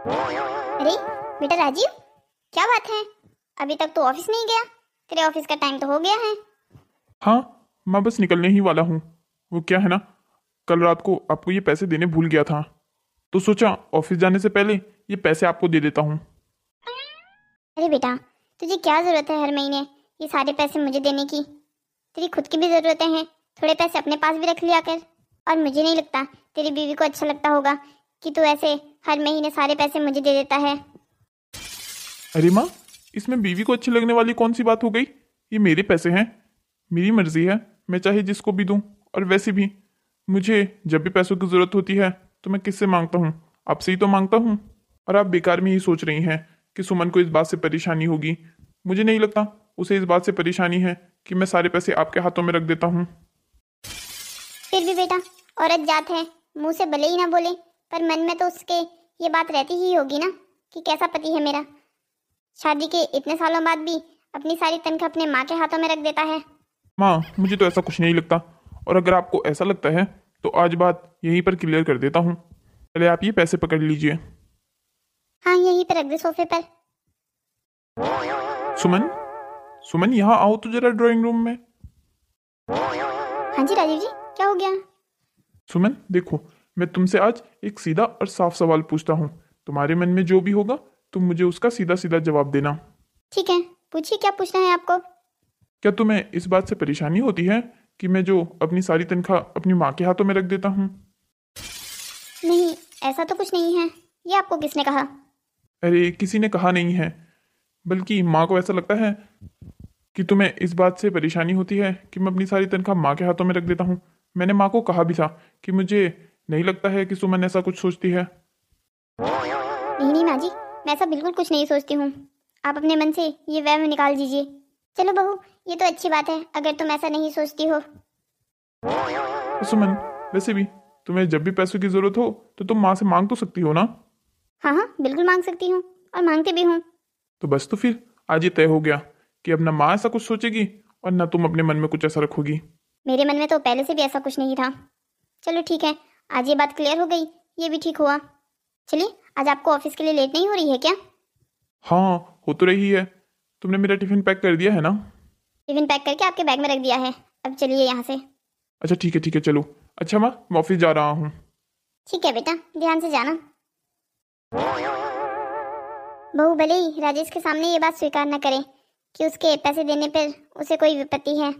अरे बेटा राजीव, क्या बात है? अभी तक तो ऑफिस नहीं गया। तेरे ऑफिस का टाइम तो हो गया है। हाँ, मैं बस निकलने ही वाला हूँ। वो क्या है ना, कल रात को आपको ये पैसे देने भूल गया था, तो सोचा ऑफिस जाने से पहले ये पैसे आपको दे देता हूँ। अरे बेटा, तुझे क्या जरूरत है हर महीने ये सारे पैसे मुझे देने की? तेरी खुद की भी जरूरतें हैं। थोड़े पैसे अपने पास भी रख लिया कर। और मुझे नहीं लगता तेरी बीवी को अच्छा लगता होगा कि तू ऐसे हर महीने सारे पैसे मुझे दे देता है। अरे माँ, इसमें बीवी को अच्छी लगने वाली कौन सी बात हो गई? ये मेरे पैसे हैं, मेरी मर्जी है, मैं चाहे जिसको भी दूँ। और वैसे भी मुझे जब भी पैसों की ज़रूरत होती है तो मैं किससे मांगता हूँ? आपसे ही तो मांगता हूँ। और आप बेकार में ही सोच रही हैं कि सुमन को इस बात से परेशानी होगी। मुझे नहीं लगता उसे इस बात से परेशानी है कि मैं सारे पैसे आपके हाथों में रख देता हूँ। फिर भी बेटा, औरत जात है, मुंह से भले ही ना बोले पर मन में तो उसके ये बात रहती ही होगी ना कि कैसा पति है मेरा। शादी के इतने सालों बाद भी अपनी सारी तनख्वाह अपने माँ के हाथों में रख देता है। माँ, मुझे तो ऐसा कुछ नहीं लगता। और अगर आपको ऐसा लगता है तो आज बात यहीं पर क्लियर कर देता हूँ। पहले आप ये पैसे पकड़ लीजिए। हाँ, यहीं पे रख दे सोफे पर। सुमन, सुमन यहाँ आओ तो जरा ड्राइंग रूम में। हाँ जी राजीव जी, क्या हो गया? सुमन देखो, मैं तुमसे आज एक सीधा और साफ सवाल पूछता हूँ। तुम्हारे मन में जो भी होगा तुम मुझे उसका सीधा सीधा जवाब देना। ठीक है, पूछिए क्या पूछना है आपको। क्या तुम्हें इस बात से परेशानी होती है कि मैं जो अपनी सारी तनख्वाह अपनी माँ के हाथों में रख देता हूँ? नहीं, ऐसा तो कुछ नहीं है। ये आपको किसने कहा? अरे किसी ने कहा नहीं है, बल्कि माँ को ऐसा लगता है कि तुम्हें इस बात से परेशानी होती है कि मैं अपनी सारी तनख्वाह माँ के हाथों में रख देता हूँ। मैंने माँ को कहा भी था कि मुझे नहीं लगता है कि सुमन ऐसा कुछ सोचती है। नहीं नहीं माँ जी, मैं ऐसा बिल्कुल कुछ नहीं सोचती हूँ। आप अपने मन से ये वहम निकाल दीजिए। चलो बहू, ये तो अच्छी बात है अगर तुम ऐसा नहीं सोचती हो। तो सुमन, वैसे भी तुम्हें जब भी पैसों की जरूरत हो तो तुम माँ से मांग तो सकती हो ना? हाँ हाँ, बिल्कुल मांग सकती हूँ और मांगती भी हूँ। तो बस, तो फिर आज ये तय हो गया कि अब ना माँ ऐसा कुछ सोचेगी और ना तुम अपने मन में कुछ ऐसा रखोगी। मेरे मन में तो पहले से भी ऐसा कुछ नहीं था। चलो ठीक है, आज ये बात क्लियर हो गई, ये भी ठीक हुआ। चलिए, आज आपको ऑफिस के लिए लेट नहीं हो रही है क्या? हाँ, हो तो रही है। तुमने मेरा टिफिन पैक कर दिया है ना? टिफिन पैक करके आपके बैग में रख दिया है। अब चलिए यहाँ से। अच्छा ठीक है, चलो। अच्छा माँ, मैं ऑफिस जा रहा हूँ। ठीक है बेटा, ध्यान से जाना। बहू भले ही राजेश के सामने ये बात स्वीकार न करे कि उसके पैसे देने पर उसे कोई विपत्ति है,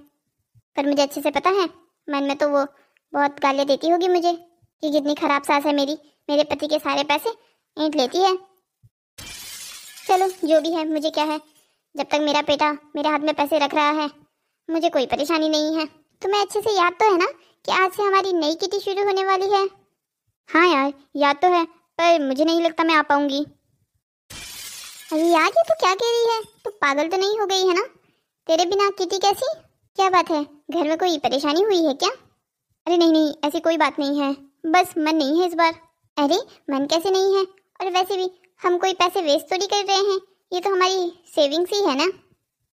पर मुझे अच्छे से पता है मन में तो वो बहुत गालियाँ देती होगी मुझे कि कितनी खराब सास है मेरी, मेरे पति के सारे पैसे ऐंठ लेती है। चलो जो भी है, मुझे क्या है, जब तक मेरा बेटा मेरे हाथ में पैसे रख रहा है मुझे कोई परेशानी नहीं है। तुम्हें अच्छे से याद तो है ना कि आज से हमारी नई किटी शुरू होने वाली है? हाँ यार, याद तो है, पर मुझे नहीं लगता मैं आ पाऊंगी। अरे यार, ये तो क्या कह रही है? तू पागल तो नहीं हो गई है ना? तेरे बिना किटी कैसी? क्या बात है, घर में कोई परेशानी हुई है क्या? अरे नहीं नहीं, ऐसी कोई बात नहीं है, बस मन नहीं है इस बार। अरे मन कैसे नहीं है? और वैसे भी हम कोई पैसे वेस्ट थोड़ी कर रहे हैं, ये तो हमारी सेविंग्स ही है ना।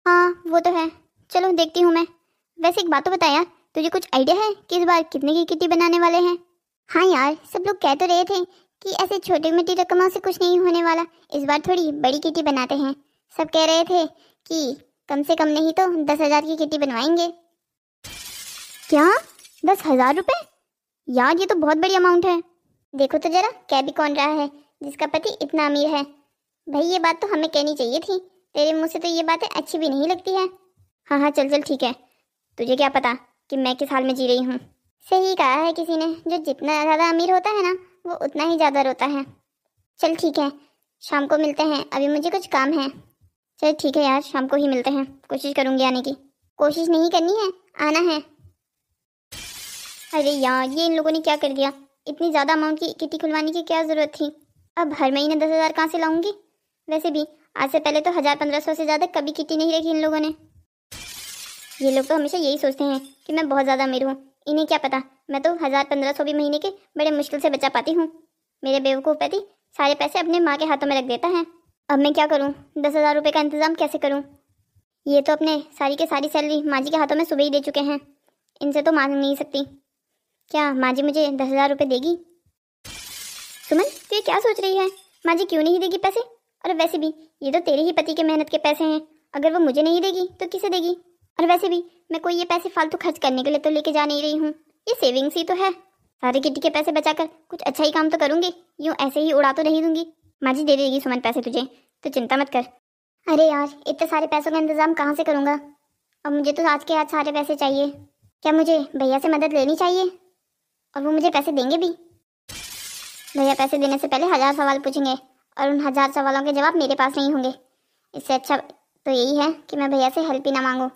हाँ वो तो है, चलो देखती हूँ मैं। वैसे एक बात तो बता यार, तुझे कुछ आइडिया है कि इस बार कितने की किटी बनाने वाले हैं? हाँ यार, सब लोग कह तो रहे थे कि ऐसे छोटी मोटी रकमों से कुछ नहीं होने वाला, इस बार थोड़ी बड़ी किटी बनाते हैं। सब कह रहे थे कि कम से कम नहीं तो 10,000 की किटी बनवाएंगे। क्या? 10,000 रुपये? यार ये तो बहुत बड़ी अमाउंट है। देखो तो जरा, कह भी कौन रहा है जिसका पति इतना अमीर है। भाई ये बात तो हमें कहनी चाहिए थी, तेरे मुंह से तो ये बातें अच्छी भी नहीं लगती है। हाँ हाँ, चल चल ठीक है, तुझे क्या पता कि मैं किस हाल में जी रही हूँ। सही कहा है किसी ने, जो जितना ज़्यादा अमीर होता है ना वो उतना ही ज़्यादा रोता है। चल ठीक है, शाम को मिलते हैं, अभी मुझे कुछ काम है। चल ठीक है यार, शाम को ही मिलते हैं, कोशिश करूँगी आने की। कोशिश नहीं करनी है, आना है। अरे यार, ये इन लोगों ने क्या कर दिया? इतनी ज़्यादा अमाउंट की किटी खुलवाने की क्या ज़रूरत थी? अब हर महीने 10,000 कहाँ से लाऊंगी? वैसे भी आज से पहले तो 1,000-1,500 से ज़्यादा कभी किटी नहीं रखी इन लोगों ने। ये लोग तो हमेशा यही सोचते हैं कि मैं बहुत ज़्यादा अमीर हूँ, इन्हें क्या पता मैं तो 1,000-1,500 भी महीने के बड़े मुश्किल से बचा पाती हूँ। मेरे बेवकूफ़ पति सारे पैसे अपने माँ के हाथों में रख देता है। अब मैं क्या करूँ? 10,000 रुपये का इंतज़ाम कैसे करूँ? ये तो अपने सारी के सारी सैलरी माँ जी के हाथों में सुबह ही दे चुके हैं, इनसे तो मांग नहीं सकती। क्या माँ जी मुझे 10,000 रुपये देगी? सुमन, तू ये क्या सोच रही है? माँ जी क्यों नहीं देगी पैसे? और वैसे भी ये तो तेरे ही पति के मेहनत के पैसे हैं, अगर वो मुझे नहीं देगी तो किसे देगी? और वैसे भी मैं कोई ये पैसे फालतू खर्च करने के लिए तो लेके जा नहीं रही हूँ, ये सेविंग्स ही तो है। सारे किटी के पैसे बचाकर कुछ अच्छा ही काम तो करूंगी, यूँ ऐसे ही उड़ा तो नहीं दूंगी। माँ जी दे देगी सुमन पैसे तुझे, तो चिंता मत कर। अरे यार इतने सारे पैसों का इंतजाम कहाँ से करूँगा? अब मुझे तो आज के आज सारे पैसे चाहिए। क्या मुझे भैया से मदद लेनी चाहिए? और वो मुझे पैसे देंगे भी? भैया पैसे देने से पहले 1000 सवाल पूछेंगे और उन 1000 सवालों के जवाब मेरे पास नहीं होंगे। इससे अच्छा तो यही है कि मैं भैया से हेल्प ही ना मांगूं।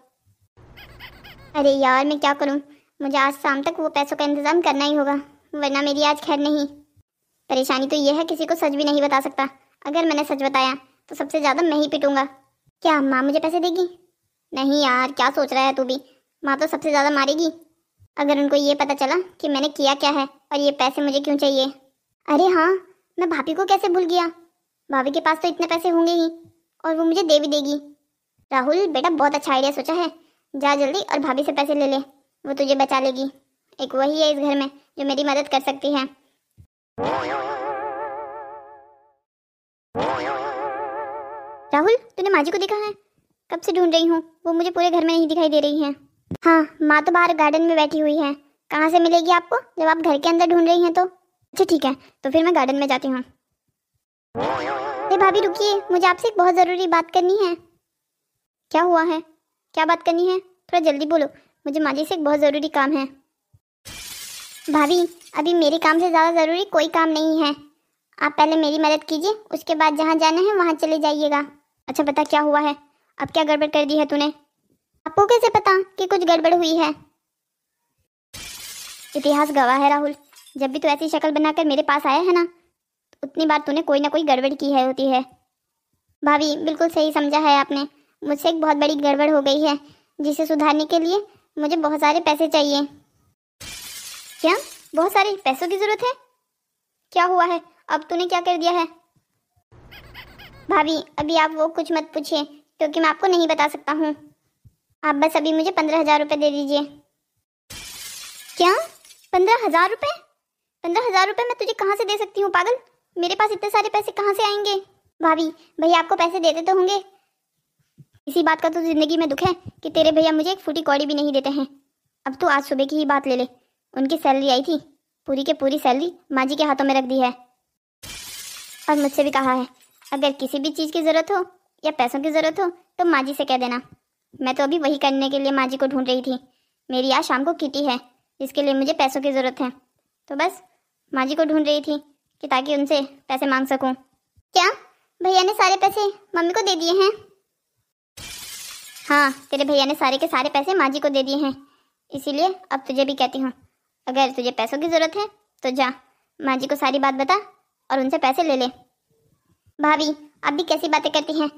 अरे यार मैं क्या करूं? मुझे आज शाम तक वो पैसों का इंतजाम करना ही होगा, वरना मेरी आज खैर नहीं। परेशानी तो ये है किसी को सच भी नहीं बता सकता। अगर मैंने सच बताया तो सबसे ज़्यादा मैं ही पिटूंगा। क्या माँ मुझे पैसे देगी? नहीं यार क्या सोच रहा है तू भी, माँ तो सबसे ज़्यादा मारेगी अगर उनको ये पता चला कि मैंने किया क्या है और ये पैसे मुझे क्यों चाहिए। अरे हाँ, मैं भाभी को कैसे भूल गया। भाभी के पास तो इतने पैसे होंगे ही और वो मुझे दे भी देगी। राहुल बेटा बहुत अच्छा आइडिया सोचा है, जा जल्दी और भाभी से पैसे ले ले, वो तुझे बचा लेगी। एक वही है इस घर में जो मेरी मदद कर सकती है। राहुल तूने माँ जी को देखा है? कब से ढूंढ रही हूँ, वो मुझे पूरे घर में नहीं दिखाई दे रही है। हाँ माँ तो बाहर गार्डन में बैठी हुई है, कहाँ से मिलेगी आपको जब आप घर के अंदर ढूंढ रही हैं तो? अच्छा ठीक है, तो फिर मैं गार्डन में जाती हूँ। अरे भाभी रुकिए, मुझे आपसे एक बहुत ज़रूरी बात करनी है। क्या हुआ है? क्या बात करनी है? थोड़ा जल्दी बोलो, मुझे माँ जी से एक बहुत ज़रूरी काम है। भाभी अभी मेरे काम से ज़्यादा ज़रूरी कोई काम नहीं है, आप पहले मेरी मदद कीजिए, उसके बाद जहाँ जाना है वहाँ चले जाइएगा। अच्छा बता क्या हुआ है? अब क्या गड़बड़ कर दी है तूने? आपको कैसे पता कि कुछ गड़बड़ हुई है? इतिहास गवाह है राहुल, जब भी तू ऐसी शक्ल बनाकर मेरे पास आया है ना, उतनी बार तूने कोई ना कोई गड़बड़ की है होती है। भाभी बिल्कुल सही समझा है आपने, मुझसे एक बहुत बड़ी गड़बड़ हो गई है जिसे सुधारने के लिए मुझे बहुत सारे पैसे चाहिए। क्या बहुत सारे पैसों की जरूरत है? क्या हुआ है? अब तूने क्या कर दिया है? भाभी अभी आप वो कुछ मत पूछिए क्योंकि मैं आपको नहीं बता सकता हूँ। आप बस अभी मुझे 15,000 रुपये दे दीजिए। क्या 15,000 रुपये? 15,000 रुपये मैं तुझे कहाँ से दे सकती हूँ पागल, मेरे पास इतने सारे पैसे कहाँ से आएंगे? भाभी भैया आपको पैसे देते तो होंगे, इसी बात का तो जिंदगी में दुख है कि तेरे भैया मुझे एक फूटी कौड़ी भी नहीं देते हैं। अब तो आज सुबह की ही बात ले ले, उनकी सैलरी आई थी, पूरी के पूरी सैलरी माँ जी के हाथों में रख दी है और मुझसे भी कहा है अगर किसी भी चीज़ की ज़रूरत हो या पैसों की ज़रूरत हो तो माँ जी से कह देना। मैं तो अभी वही करने के लिए माँ जी को ढूंढ रही थी। मेरी आज शाम को किटी है जिसके लिए मुझे पैसों की ज़रूरत है, तो बस माँ जी को ढूंढ रही थी कि ताकि उनसे पैसे मांग सकूं। क्या भैया ने सारे पैसे मम्मी को दे दिए हैं? हाँ तेरे भैया ने सारे के सारे पैसे माँ जी को दे दिए हैं, इसीलिए अब तुझे भी कहती हूँ अगर तुझे पैसों की ज़रूरत है तो जा माँ जी को सारी बात बता और उनसे पैसे ले ले। भाभी आप भी कैसी बातें करती हैं,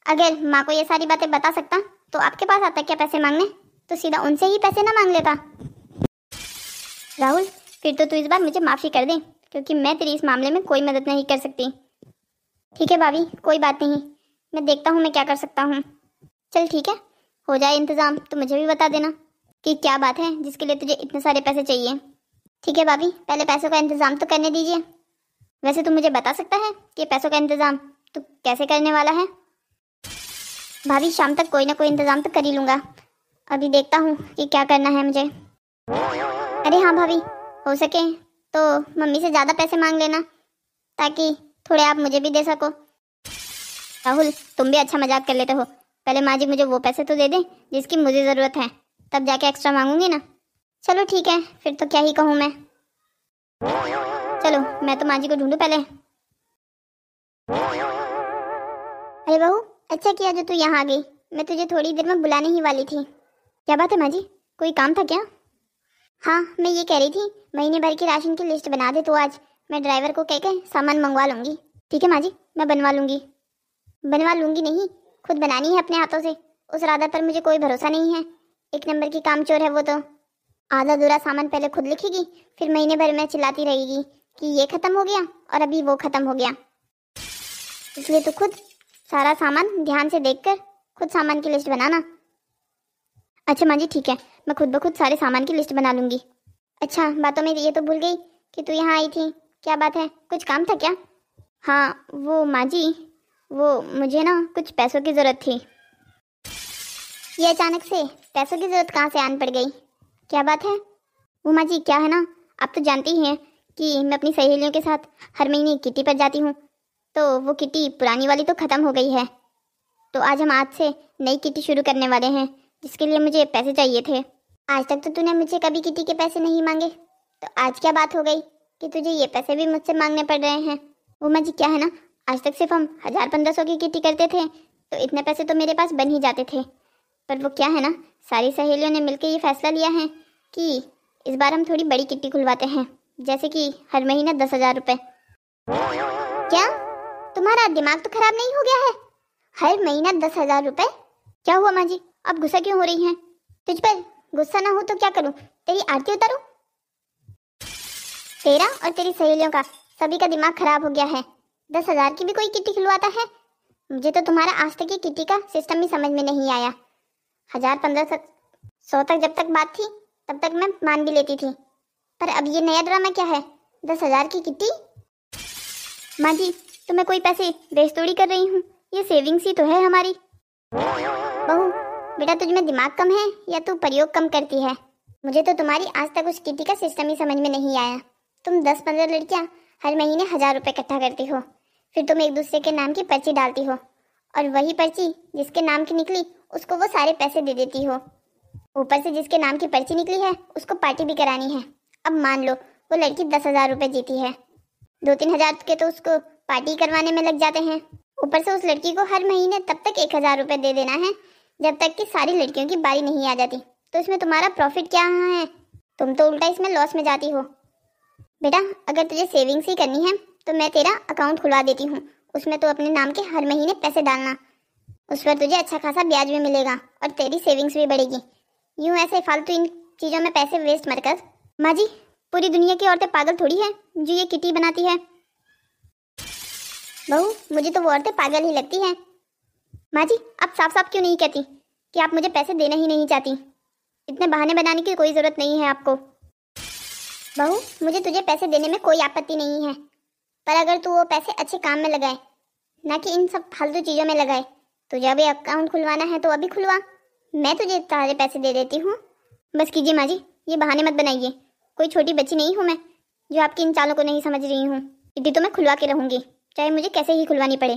अगर माँ को ये सारी बातें बता सकता तो आपके पास आता क्या पैसे मांगने, तो सीधा उनसे ही पैसे ना मांग लेता। राहुल फिर तो तू इस बार मुझे माफ़ी कर दे क्योंकि मैं तेरी इस मामले में कोई मदद नहीं कर सकती। ठीक है भाभी कोई बात नहीं, मैं देखता हूँ मैं क्या कर सकता हूँ। चल ठीक है, हो जाए इंतज़ाम तो मुझे भी बता देना कि क्या बात है जिसके लिए तुझे इतने सारे पैसे चाहिए। ठीक है भाभी पहले पैसों का इंतज़ाम तो करने दीजिए। वैसे तू मुझे बता सकता है कि पैसों का इंतज़ाम तू कैसे करने वाला है? भाभी शाम तक कोई ना कोई इंतज़ाम तो कर ही लूँगा, अभी देखता हूँ कि क्या करना है मुझे। अरे हाँ भाभी हो सके तो मम्मी से ज़्यादा पैसे मांग लेना ताकि थोड़े आप मुझे भी दे सको। राहुल तुम भी अच्छा मजाक कर लेते हो, पहले माँ जी मुझे वो पैसे तो दे दें जिसकी मुझे ज़रूरत है, तब जाके एक्स्ट्रा मांगूंगी ना। चलो ठीक है फिर तो क्या ही कहूँ मैं। चलो मैं तो माँ जी को ढूंढूं पहले। अरे बहू अच्छा किया जो तू यहाँ आ गई, मैं तुझे थोड़ी देर में बुलाने ही वाली थी। क्या बात है माँ जी, कोई काम था क्या? हाँ मैं ये कह रही थी महीने भर की राशन की लिस्ट बना दे तो आज मैं ड्राइवर को कह के सामान मंगवा लूँगी। ठीक है माँ जी मैं बनवा लूँगी नहीं खुद बनानी है अपने हाथों से, उस राधा पर मुझे कोई भरोसा नहीं है, एक नंबर की कामचोर है वो तो। आधा अधूरा सामान पहले खुद लिखेगी फिर महीने भर में चिल्लाती रहेगी कि ये खत्म हो गया और अभी वो खत्म हो गया। इसलिए तो खुद सारा सामान ध्यान से देखकर खुद सामान की लिस्ट बनाना। अच्छा माँ जी ठीक है, मैं खुद ब खुद सारे सामान की लिस्ट बना लूँगी। अच्छा बातों में ये तो भूल गई कि तू यहाँ आई थी, क्या बात है कुछ काम था क्या? हाँ वो माँ जी, वो मुझे ना कुछ पैसों की ज़रूरत थी। ये अचानक से पैसों की ज़रूरत कहाँ से आन पड़ गई? क्या बात है? वो माँ जी क्या है ना, आप तो जानती ही हैं कि मैं अपनी सहेलियों के साथ हर महीने किटी पर जाती हूँ। तो वो किटी पुरानी वाली तो ख़त्म हो गई है, तो आज हम आज से नई किटी शुरू करने वाले हैं, जिसके लिए मुझे पैसे चाहिए थे। आज तक तो तूने मुझे कभी किटी के पैसे नहीं मांगे, तो आज क्या बात हो गई कि तुझे ये पैसे भी मुझसे मांगने पड़ रहे हैं? वो माँ जी क्या है ना, आज तक सिर्फ हम 1000-1500 की किटी करते थे, तो इतने पैसे तो मेरे पास बन ही जाते थे। पर वो क्या है ना, सारी सहेलियों ने मिलकर ये फैसला लिया है कि इस बार हम थोड़ी बड़ी किट्टी खुलवाते हैं, जैसे कि हर महीने 10,000 रुपये। क्या तुम्हारा दिमाग तो खराब नहीं हो गया है? हर महीना 10,000 रुपये? क्या हुआ माँ जी, आप गुस्सा क्यों हो रही हैं? तुझ पर गुस्सा ना हो तो क्या करूं, तेरी आरती उतारूं? तेरा और तेरी सहेलियों का सभी का दिमाग खराब हो गया है। 10,000 की भी कोई किट्टी खुलवाता है? मुझे तो तुम्हारा आज तक की किट्टी का सिस्टम ही समझ में नहीं आया। 1000-1500 तक जब तक बात थी तब तक मैं मान भी लेती थी, पर अब ये नया ड्रामा क्या है? 10,000 की किट्टी? माँ जी तो मैं कोई पैसे वेस्ट थोड़ी कर रही हूँ, ये सेविंग्स ही तो है हमारी। बहू बेटा तुझ में दिमाग कम है या तू प्रयोग कम करती है? मुझे तो तुम्हारी आज तक उस किट्टी का सिस्टम ही समझ में नहीं आया। तुम 10-15 लड़कियाँ हर महीने 1000 रुपये इकट्ठा करती हो, फिर तुम एक दूसरे के नाम की पर्ची डालती हो, और वही पर्ची जिसके नाम की निकली उसको वो सारे पैसे दे देती हो। ऊपर से जिसके नाम की पर्ची निकली है उसको पार्टी भी करानी है। अब मान लो वो लड़की 10,000 रुपये जीती है, 2-3 हज़ार के तो उसको पार्टी करवाने में लग जाते हैं। ऊपर से उस लड़की को हर महीने तब तक 1,000 रुपये दे देना है जब तक कि सारी लड़कियों की बारी नहीं आ जाती। तो इसमें तुम्हारा प्रॉफिट क्या है? तुम तो उल्टा इसमें लॉस में जाती हो। बेटा अगर तुझे सेविंग्स ही करनी है तो मैं तेरा अकाउंट खुलवा देती हूँ, उसमें तो अपने नाम के हर महीने पैसे डालना, उस पर तुझे अच्छा खासा ब्याज भी मिलेगा और तेरी सेविंग्स भी बढ़ेगी। यूँ ऐसे फालतू इन चीज़ों में पैसे वेस्ट मत कर। माँ जी पूरी दुनिया की औरतें पागल थोड़ी है जो ये किटी बनाती है। बहू मुझे तो वो औरतें पागल ही लगती हैं। माँ जी आप साफ साफ क्यों नहीं कहती कि आप मुझे पैसे देना ही नहीं चाहती? इतने बहाने बनाने की कोई ज़रूरत नहीं है आपको। बहू मुझे तुझे पैसे देने में कोई आपत्ति नहीं है, पर अगर तू वो पैसे अच्छे काम में लगाए, ना कि इन सब फालतू चीज़ों में लगाए। तुझे अभी अकाउंट खुलवाना है तो अभी खुलवा, मैं तुझे सारे पैसे दे देती हूँ। बस कीजिए माँ जी, ये बहाने मत बनाइए। कोई छोटी बच्ची नहीं हूँ मैं जो आपकी इन चालों को नहीं समझ रही हूँ। किट्टी तो मैं खुलवा के रहूँगी, चाहे मुझे कैसे ही खुलवानी पड़े।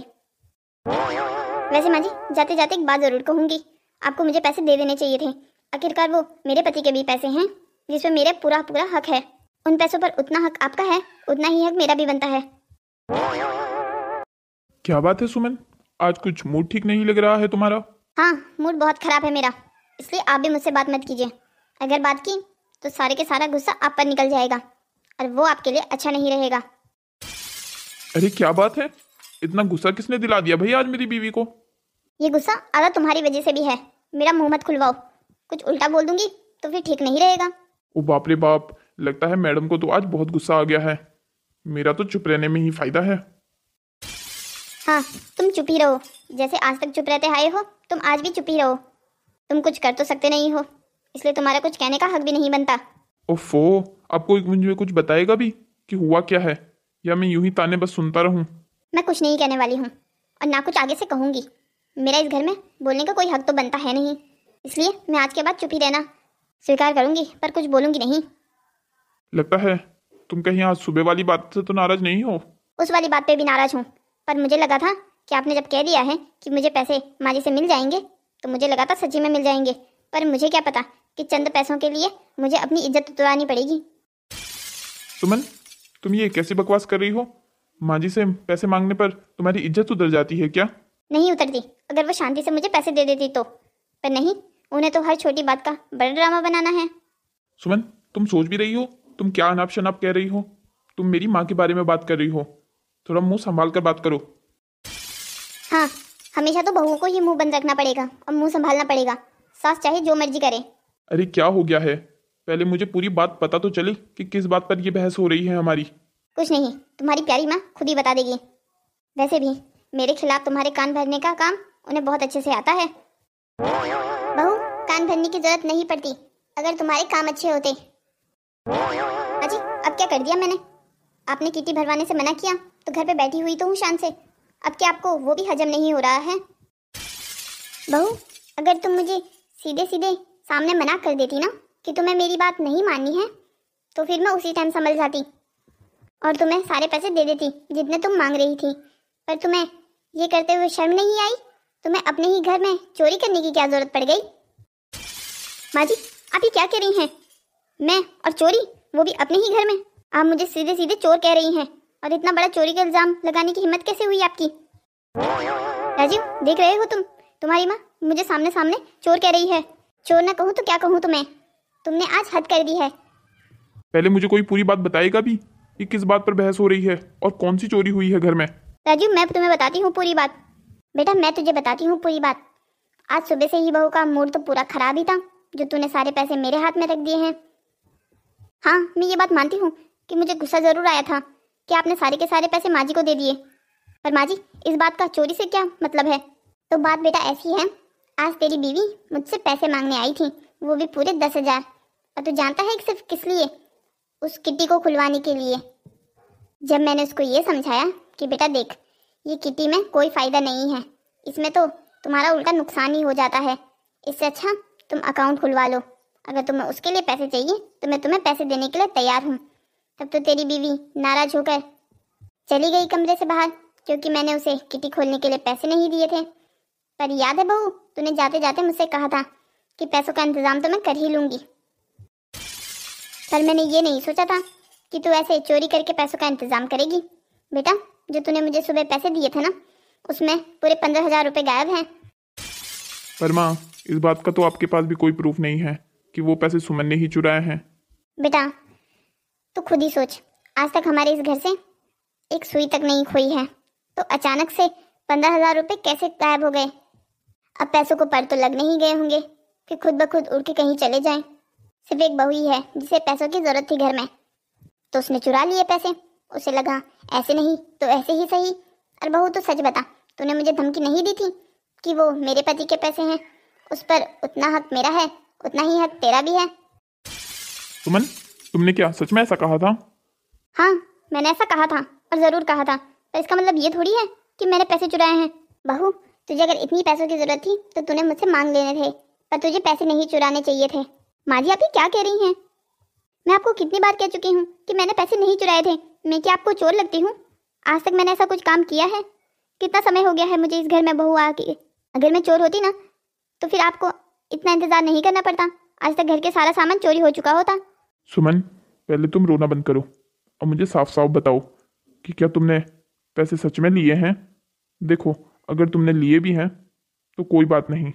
वैसे माँ जी जाते जाते एक बात ज़रूर कहूँगी, आपको मुझे पैसे दे देने चाहिए थे। आखिरकार वो मेरे पति के भी पैसे हैं जिसमें मेरा पूरा पूरा हक है। उन पैसों पर उतना हक आपका है, उतना ही हक मेरा भी बनता है। क्या बात है सुमन, आज कुछ मूड ठीक नहीं लग रहा है तुम्हारा? हाँ मूड बहुत खराब है मेरा, इसलिए आप भी मुझसे बात मत कीजिए। अगर बात की तो सारे के सारा गुस्सा आप पर निकल जाएगा और वो आपके लिए अच्छा नहीं रहेगा। अरे क्या बात है, इतना गुस्सा किसने दिला दिया भाई आज मेरी बीवी को? ये गुस्सा आधा तुम्हारी वजह से भी है। मेरा मुंह मत खुलवाओ, कुछ उल्टा बोल दूंगी तो फिर ठीक नहीं रहेगा। ओ बाप रे बाप, लगता है मैडम को तो आज बहुत गुस्सा आ गया है। मेरा तो चुप रहने में ही फायदा है। हाँ तुम चुप ही रहो, जैसे आज तक चुप रहते आए हो तुम आज भी चुप ही रहो। तुम कुछ कर तो सकते नहीं हो, इसलिए तुम्हारा कुछ कहने का हक भी नहीं बनता। ओफो, आपको मुझे कुछ बताएगा भी कि हुआ क्या है, या मैं यूं ही ताने बस सुनता रहूं? मैं कुछ नहीं कहने वाली हूँ और ना कुछ आगे से कहूँगी। मेरा इस घर में बोलने का कोई हक तो बनता है नहीं, इसलिए मैं आज के बाद चुप ही रहना स्वीकार करूँगी, पर कुछ बोलूँगी नहीं। लगता है तुम कहीं आज सुबह वाली बात से तो नाराज नहीं हो? उस वाली बात पे भी नाराज हूँ, पर मुझे लगा था कि आपने जब कह दिया है कि मुझे पैसे माँ जी से मिल जाएंगे तो मुझे लगा था सच्ची में मिल जाएंगे, पर मुझे क्या पता कि चंद पैसों के लिए मुझे अपनी इज्जत उतरवानी पड़ेगी। सुमन, तुम ये कैसी बकवास कर रही हो? माँ जी से पैसे मांगने पर तुम्हारी इज्जत उतर जाती है क्या? नहीं उतरती, अगर वो शांति से मुझे पैसे दे देती तो, पर नहीं, उन्हें तो हर छोटी बात का बड़ा ड्रामा बनाना है। सुमन, तुम सोच भी रही हो? तुम क्या अनाप शनाप कह रही हो? तुम मेरी माँ के बारे में बात कर रही हो, थोड़ा मुंह संभाल कर बात करो। हाँ हमेशा तो बहुओं को ही मुंह बंद रखना पड़ेगा और मुंह संभालना पड़ेगा, सास चाहे जो मर्जी करे। अरे क्या हो गया है, पहले मुझे पूरी बात पता तो चले कि किस बात पर ये बहस हो रही है हमारी। कुछ नहीं, तुम्हारी प्यारी माँ खुद ही बता देगी। वैसे भी मेरे खिलाफ तुम्हारे कान भरने का काम उन्हें बहुत अच्छे से आता है। बहू कान भरने की जरूरत नहीं पड़ती अगर तुम्हारे काम अच्छे होते। अजी अब क्या कर दिया मैंने? आपने किटी भरवाने से मना किया तो घर पे बैठी हुई तो हूँ शान से। अब क्या आपको वो भी हजम नहीं हो रहा है? बहू, अगर तुम मुझे सीधे सीधे सामने मना कर देती ना कि तुम्हें मेरी बात नहीं माननी है, तो फिर मैं उसी टाइम संभल जाती और तुम्हें सारे पैसे दे देती जितने तुम मांग रही थी। पर तुम्हें ये करते हुए शर्म नहीं आई? तुम्हें अपने ही घर में चोरी करने की क्या जरूरत पड़ गई? माँ जी, आप ये क्या कह रही हैं? मैं और चोरी, वो भी अपने ही घर में? आप मुझे सीधे सीधे चोर कह रही हैं, और इतना बड़ा चोरी का इल्जाम लगाने की हिम्मत कैसे हुई आपकी? राजीव, देख रहे हो तुम्हारी माँ मुझे सामने सामने चोर कह रही है। चोर ना कहूँ तो क्या कहूँ तुम्हें? तुमने आज हद कर दी है। पहले मुझे कोई पूरी बात बताएगा भी, ये किस बात पर बहस हो रही है और कौन सी चोरी हुई है घर में? राजीव, मैं तुम्हें बताती हूँ पूरी बात। बेटा, मैं तुझे बताती हूँ पूरी बात। आज सुबह से ही बहू का मूड तो पूरा खराब ही था, जो तूने सारे पैसे मेरे हाथ में रख दिए हैं। हाँ, मैं ये बात मानती हूँ कि मुझे गुस्सा जरूर आया था कि आपने सारे के सारे पैसे माँ जी को दे दिए। पर माँ जी, इस बात का चोरी से क्या मतलब है? तो बात बेटा ऐसी है, आज तेरी बीवी मुझसे पैसे मांगने आई थी, वो भी पूरे 10,000। और तू जानता है कि सिर्फ किस लिए? उस किट्टी को खुलवाने के लिए। जब मैंने उसको ये समझाया कि बेटा देख, ये किट्टी में कोई फायदा नहीं है, इसमें तो तुम्हारा उल्टा नुकसान ही हो जाता है, इससे अच्छा तुम अकाउंट खुलवा लो। अगर तुम्हें उसके लिए पैसे चाहिए तो मैं तुम्हें पैसे देने के लिए तैयार हूँ। तब तो तेरी बीवी नाराज होकर चली गई कमरे से बाहर, क्योंकि मैंने उसे किट्टी खोलने के लिए पैसे नहीं दिए थे। पर याद है बहू, तूने जाते जाते मुझसे कहा था कि पैसों का इंतजाम तो मैं कर ही लूंगी। पर मैंने ये नहीं सोचा था कि तू ऐसे चोरी करके पैसों का इंतजाम करेगी। बेटा, जो तूने मुझे सुबह पैसे दिए थे ना, उसमें पूरे 15,000 रुपये गायब हैं। पर माँ, इस बात का तो आपके पास भी कोई प्रूफ नहीं है कि वो पैसे सुमन ने ही चुराए हैं। बेटा, तू खुद ही सोच, आज तक हमारे इस घर से एक सुई तक नहीं खोई है, तो अचानक से 15,000 रुपये कैसे गायब हो गए? अब पैसों को पर तो लगने ही गए होंगे कि खुद ब खुद उड़ के कहीं चले जाएं। सिर्फ एक बहू ही है जिसे पैसों की जरूरत थी घर में, तो उसने चुरा लिए पैसे। उसे लगा ऐसे नहीं तो ऐसे ही सही। और बहू, तो सच बता, तूने मुझे धमकी नहीं दी थी कि वो मेरे पति के पैसे हैं, उस पर उतना हक मेरा है, उतना ही हक तेरा भी है। सुमन, तुमने क्या सच में ऐसा कहा था? हाँ, मैंने ऐसा कहा था, और जरूर कहा था। पर इसका मतलब ये थोड़ी है कि मैंने पैसे चुराए हैं। बहू, तुझे अगर इतनी पैसों की जरूरत थी तो तूने मुझसे मांग लेने थे, पर तुझे पैसे नहीं चुराने चाहिए थे। माँ जी, आप ये क्या कह रही हैं? मैं आपको कितनी बार कह चुकी हूँ कि मैंने पैसे नहीं चुराए थे। मैं क्या आपको चोर लगती हूँ? आज तक मैंने ऐसा कुछ काम किया है? कितना समय हो गया है मुझे इस घर में बहू आके। अगर मैं चोर होती ना तो फिर आपको इतना इंतजार नहीं करना पड़ता, आज तक घर के सारा सामान चोरी हो चुका होता। सुमन, पहले तुम रोना बंद करो और मुझे साफ साफ बताओ कि क्या तुमने पैसे सच में लिए हैं? देखो, अगर तुमने लिए भी हैं तो कोई बात नहीं,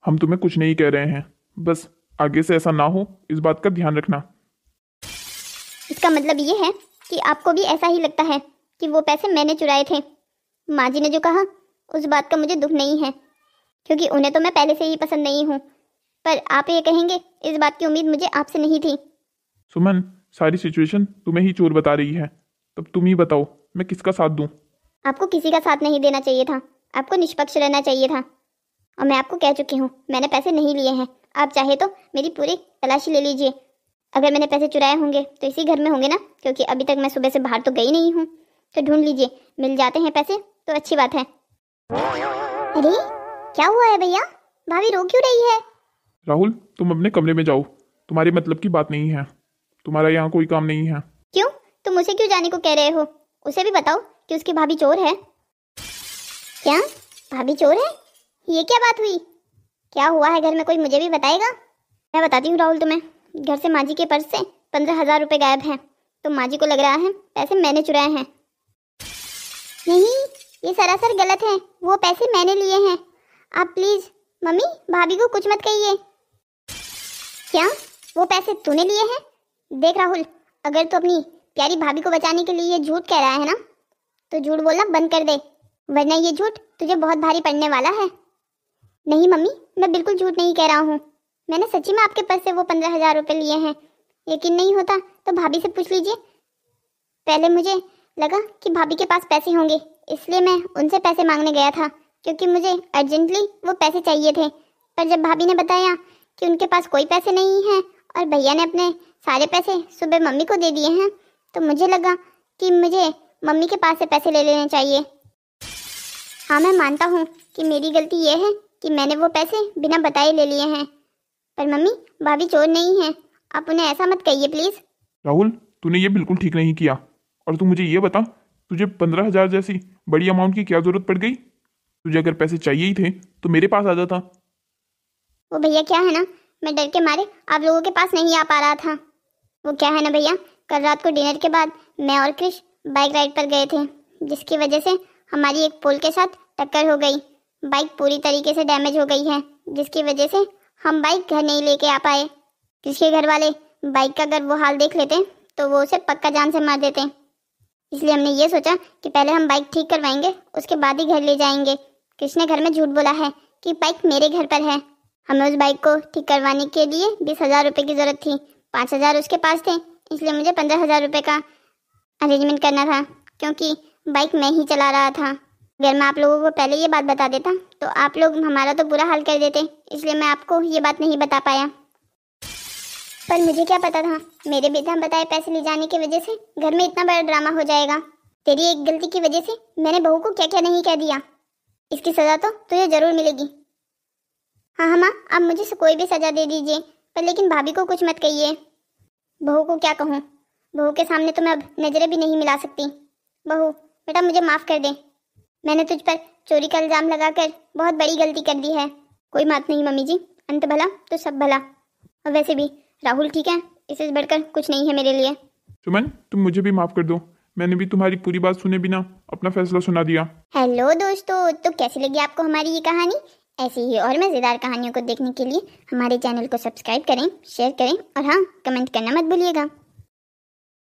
हम तुम्हें कुछ नहीं कह रहे हैं, बस आगे से ऐसा ना हो इस बात का ध्यान रखना। इसका मतलब ये है कि आपको भी ऐसा ही लगता है कि वो पैसे मैंने चुराए थे। माँ जी ने जो कहा उस बात का मुझे दुख नहीं है, क्योंकि उन्हें तो मैं पहले से ही पसंद नहीं हूँ। पर आप ये कहेंगे, इस बात की उम्मीद मुझे आपसे नहीं थी। सुमन, सारी सिचुएशन तुम्हें ही चोर बता रही है, तब तुम ही बताओ मैं किसका साथ दूं? आपको किसी का साथ नहीं देना चाहिए था, आपको निष्पक्ष रहना चाहिए था। और मैं आपको कह चुकी हूँ, मैंने पैसे नहीं लिए हैं। आप चाहे तो मेरी पूरी तलाशी ले लीजिए। अगर मैंने पैसे चुराए होंगे तो इसी घर में होंगे ना, क्योंकि अभी तक मैं सुबह से बाहर तो गई नहीं हूँ। तो ढूंढ लीजिए, मिल जाते हैं पैसे तो अच्छी बात है। अरे क्या हुआ है भैया? भाभी रो क्यों रही है? राहुल, तुम अपने कमरे में जाओ, तुम्हारे मतलब की बात नहीं है, तुम्हारा यहाँ कोई काम नहीं है। क्यों? तुम उसे क्यों जाने को कह रहे हो? उसे भी बताओ कि उसकी भाभी चोर है। क्या भाभी चोर है? ये क्या बात हुई? क्या हुआ है घर में, कोई मुझे भी बताएगा? मैं बताती हूँ राहुल तुम्हें। घर से माँ जी के पर्स से 15,000 रुपये गायब हैं, तो माँ जी को लग रहा है पैसे मैंने चुराए हैं। नहीं, ये सरासर गलत है, वो पैसे मैंने लिए हैं। आप प्लीज मम्मी भाभी को कुछ मत कहिए। क्या वो पैसे तूने लिए हैं? देख राहुल, अगर तू अपनी प्यारी भाभी को बचाने के लिए ये झूठ कह रहा है ना, तो झूठ बोलना बंद कर दे, वरना ये झूठ तुझे बहुत भारी पड़ने वाला है। नहीं मम्मी, मैं बिल्कुल झूठ नहीं कह रहा हूँ। मैंने सच्ची में आपके पास से वो 15,000 रुपये लिए हैं। यकीन नहीं होता तो भाभी से पूछ लीजिए। पहले मुझे लगा कि भाभी के पास पैसे होंगे, इसलिए मैं उनसे पैसे मांगने गया था, क्योंकि मुझे अर्जेंटली वो पैसे चाहिए थे। पर जब भाभी ने बताया कि उनके पास कोई पैसे नहीं हैं और भैया ने अपने सारे पैसे सुबह मम्मी को दे दिए हैं, तो मुझे लगा कि मुझे मम्मी के पास से पैसे ले लेने चाहिए। हाँ, मैं मानता हूँ कि मेरी गलती ये है कि मैंने वो पैसे बिना बताए ले लिए हैं, पर मम्मी भाभी चोर नहीं है, आप उन्हें ऐसा मत कहिए प्लीज़। राहुल, तूने ये बिल्कुल ठीक नहीं किया। और तू मुझे ये बता, तुझे 15,000 जैसी बड़ी अमाउंट की क्या जरूरत पड़ गई? तुझे अगर पैसे चाहिए ही थे तो मेरे पास आ जाता। वो भैया क्या है ना, मैं डर के मारे आप लोगों के पास नहीं आ पा रहा था। वो क्या है ना भैया, कल रात को डिनर के बाद मैं और क्रिश बाइक राइड पर गए थे, जिसकी वजह से हमारी एक पोल के साथ टक्कर हो गई। बाइक पूरी तरीके से डैमेज हो गई है, जिसकी वजह से हम बाइक घर नहीं लेके आ पाए। क्रिश के घर वाले बाइक का अगर वो हाल देख लेते तो वो उसे पक्का जान से मार देते। इसलिए हमने ये सोचा कि पहले हम बाइक ठीक करवाएंगे, उसके बाद ही घर ले जाएंगे। क्रिश ने घर में झूठ बोला है कि बाइक मेरे घर पर है। हमें उस बाइक को ठीक करवाने के लिए 20,000 रुपये की ज़रूरत थी। 5,000 उसके पास थे, इसलिए मुझे 15,000 रुपये का अरेंजमेंट करना था, क्योंकि बाइक मैं ही चला रहा था। अगर मैं आप लोगों को पहले ये बात बता देता तो आप लोग हमारा तो बुरा हाल कर देते, इसलिए मैं आपको ये बात नहीं बता पाया। पर मुझे क्या पता था मेरे बिना बताए पैसे ले जाने की वजह से घर में इतना बड़ा ड्रामा हो जाएगा। तेरी एक गलती की वजह से मैंने बहू को क्या क्या नहीं कह दिया। इसकी सज़ा तो तुझे ज़रूर मिलेगी। हाँ माँ, आप मुझे कोई भी सज़ा दे दीजिए, पर लेकिन भाभी को कुछ मत कहिए। बहू को क्या कहूँ, बहू के सामने तो मैं अब नज़रें भी नहीं मिला सकती। बहू बेटा, मुझे माफ़ कर दे, मैंने तुझ पर चोरी का इल्ज़ाम लगाकर बहुत बड़ी गलती कर दी है। कोई बात नहीं मम्मी जी, अंत भला तो सब भला। और वैसे भी राहुल ठीक है, इससे बढ़कर कुछ नहीं है मेरे लिए। सुमन, तुम मुझे भी माफ़ कर दो, मैंने भी तुम्हारी पूरी बात सुने बिना अपना फैसला सुना दिया। हेलो दोस्तों, तो कैसी लगी आपको हमारी ये कहानी? ऐसी ही और मज़ेदार कहानियों को देखने के लिए हमारे चैनल को सब्सक्राइब करें, शेयर करें और हाँ, कमेंट करना मत भूलिएगा।